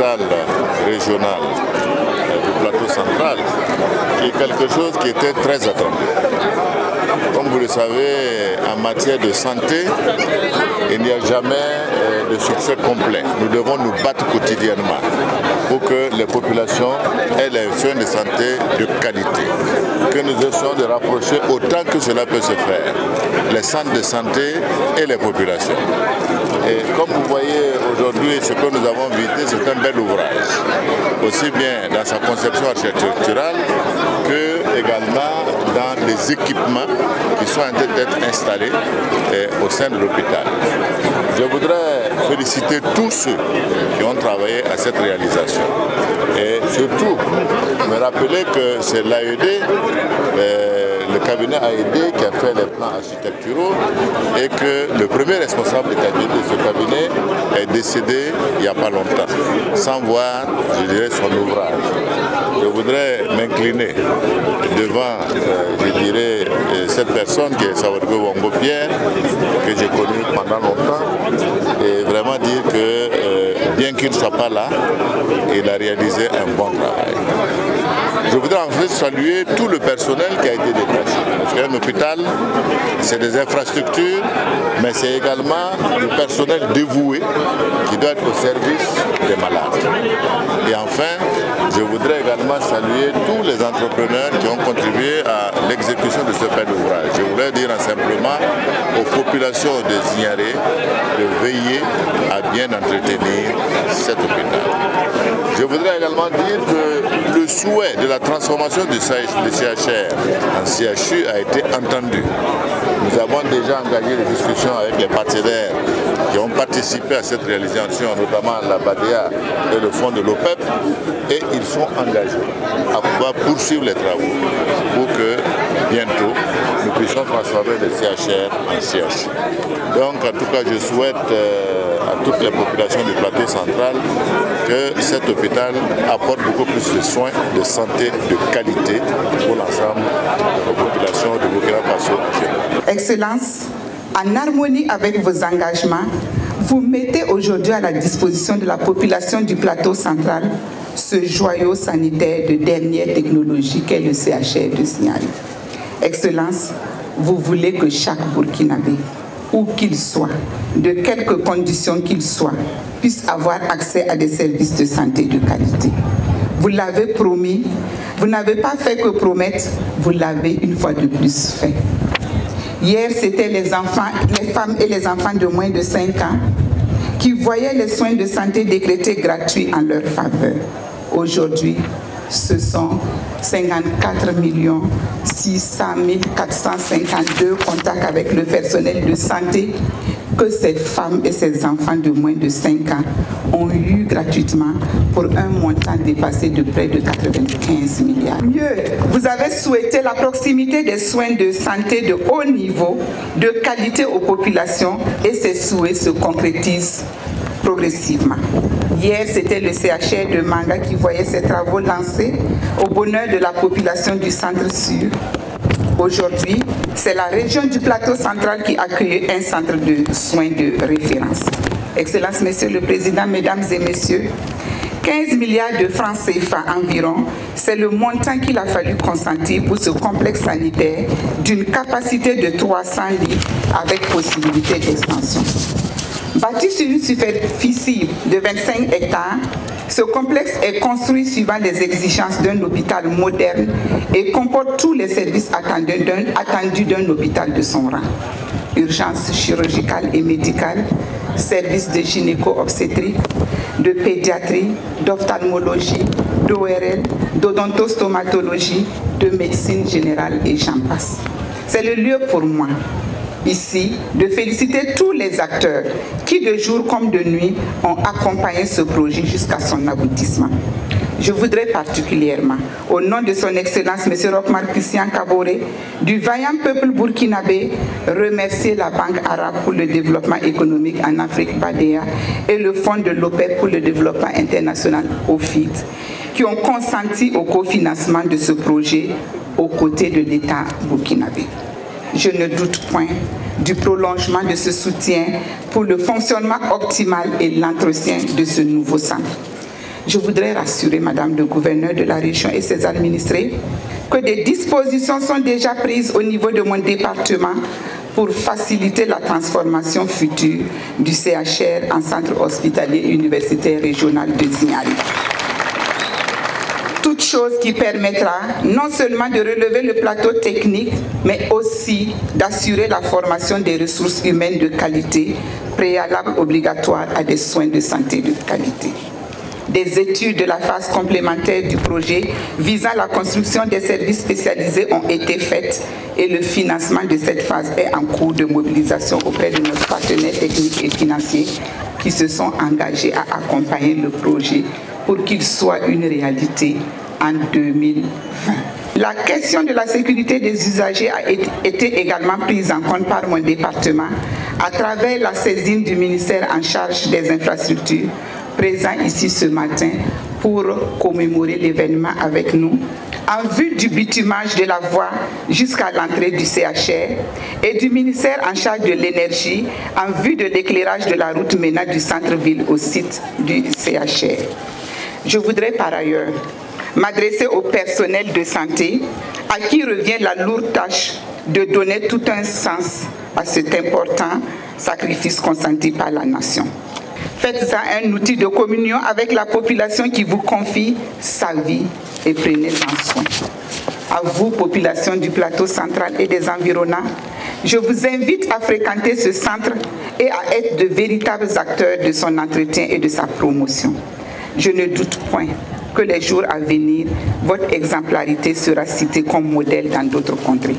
hôpital régional du plateau central, qui est quelque chose qui était très attendu. Comme vous le savez, en matière de santé, il n'y a jamais de succès complet. Nous devons nous battre quotidiennement pour que les populations aient les soins de santé de qualité. Que nous essayons de rapprocher autant que cela peut se faire les centres de santé et les populations. Et comme vous voyez aujourd'hui, ce que nous avons visité, c'est un bel ouvrage, aussi bien dans sa conception architecturale que également dans les équipements qui sont en train d'être installés au sein de l'hôpital. Je voudrais féliciter tous ceux qui ont travaillé à cette réalisation. Et surtout, me rappeler que c'est l'AED, le cabinet AED qui a fait les plans architecturaux et que le premier responsable de ce cabinet est décédé il n'y a pas longtemps, sans voir, je dirais, son ouvrage. Je voudrais m'incliner devant, je dirais, cette personne qui est Sawadgo Wango Pierre, que j'ai connu pendant longtemps, et vraiment dire que bien qu'il ne soit pas là, il a réalisé un bon travail. Je voudrais en fait saluer tout le personnel qui a été détaché. Parce qu'un hôpital, c'est des infrastructures, mais c'est également du personnel dévoué qui doit être au service des malades. Et enfin, je voudrais également saluer tous les entrepreneurs qui ont contribué à l'exécution de ce bel ouvrage. Je voulais dire simplement aux populations de Zignaré de veiller à bien entretenir cet hôpital. Je voudrais également dire que le souhait de la transformation du CHR en CHU a été entendu. Nous avons déjà engagé des discussions avec les partenaires qui ont participé à cette réalisation, notamment la BADEA et le fonds de l'OPEP, et ils sont engagés à pouvoir poursuivre les travaux pour que bientôt nous puissions transformer le CHR en CHU. Donc en tout cas je souhaite à toutes les populations du plateau central que cet hôpital apporte beaucoup plus de soins de santé de qualité pour l'ensemble des populations de Burkina Faso. Excellence, en harmonie avec vos engagements, vous mettez aujourd'hui à la disposition de la population du plateau central ce joyau sanitaire de dernière technologie qu'est le CHR de Zignaré. Excellence, vous voulez que chaque Burkinabé, où qu'il soit, de quelque conditions qu'il soit, puisse avoir accès à des services de santé de qualité. Vous l'avez promis, vous n'avez pas fait que promettre, vous l'avez une fois de plus fait. Hier, c'était les femmes et les enfants de moins de 5 ans qui voyaient les soins de santé décrétés gratuits en leur faveur. Aujourd'hui, ce sont 54 600 452 contacts avec le personnel de santé que ces femmes et ces enfants de moins de 5 ans ont eu gratuitement pour un montant dépassé de près de 95 milliards. Mieux, vous avez souhaité la proximité des soins de santé de haut niveau, de qualité aux populations, et ces souhaits se concrétisent progressivement. Hier, c'était le CHR de Manga qui voyait ses travaux lancés au bonheur de la population du centre-sud. Aujourd'hui, c'est la région du plateau central qui accueille un centre de soins de référence. Excellence, Monsieur le Président, Mesdames et Messieurs, 15 milliards de francs CFA environ, c'est le montant qu'il a fallu consentir pour ce complexe sanitaire d'une capacité de 300 lits avec possibilité d'expansion. Bâti sur une superficie de 25 hectares, ce complexe est construit suivant les exigences d'un hôpital moderne et comporte tous les services attendus d'un hôpital de son rang. Urgence chirurgicale et médicale, services de gynéco-obstétrique, de pédiatrie, d'ophtalmologie, d'ORL, d'odontostomatologie, de médecine générale et j'en passe. C'est le lieu pour moi, ici, de féliciter tous les acteurs qui, de jour comme de nuit, ont accompagné ce projet jusqu'à son aboutissement. Je voudrais particulièrement, au nom de son Excellence M. Rochmark Christian Kaboré, du vaillant peuple burkinabé, remercier la Banque arabe pour le développement économique en Afrique, BADEA, et le Fonds de l'OPEP pour le développement international, OFID, qui ont consenti au cofinancement de ce projet aux côtés de l'État burkinabé. Je ne doute point du prolongement de ce soutien pour le fonctionnement optimal et l'entretien de ce nouveau centre. Je voudrais rassurer Madame le gouverneur de la région et ses administrés que des dispositions sont déjà prises au niveau de mon département pour faciliter la transformation future du CHR en centre hospitalier universitaire régional de Zignali. Toute chose qui permettra non seulement de relever le plateau technique, mais aussi d'assurer la formation des ressources humaines de qualité, préalable obligatoire à des soins de santé de qualité. Des études de la phase complémentaire du projet visant la construction des services spécialisés ont été faites et le financement de cette phase est en cours de mobilisation auprès de nos partenaires techniques et financiers qui se sont engagés à accompagner le projet pour qu'il soit une réalité en 2020. La question de la sécurité des usagers a été également prise en compte par mon département à travers la saisine du ministère en charge des infrastructures, présent ici ce matin pour commémorer l'événement avec nous, en vue du bitumage de la voie jusqu'à l'entrée du CHR et du ministère en charge de l'énergie en vue de l'éclairage de la route menant du centre-ville au site du CHR. Je voudrais par ailleurs m'adresser au personnel de santé à qui revient la lourde tâche de donner tout un sens à cet important sacrifice consenti par la nation. Faites-en un outil de communion avec la population qui vous confie sa vie et prenez-en soin. À vous, population du plateau central et des environnants, je vous invite à fréquenter ce centre et à être de véritables acteurs de son entretien et de sa promotion. Je ne doute point que les jours à venir, votre exemplarité sera citée comme modèle dans d'autres contrées.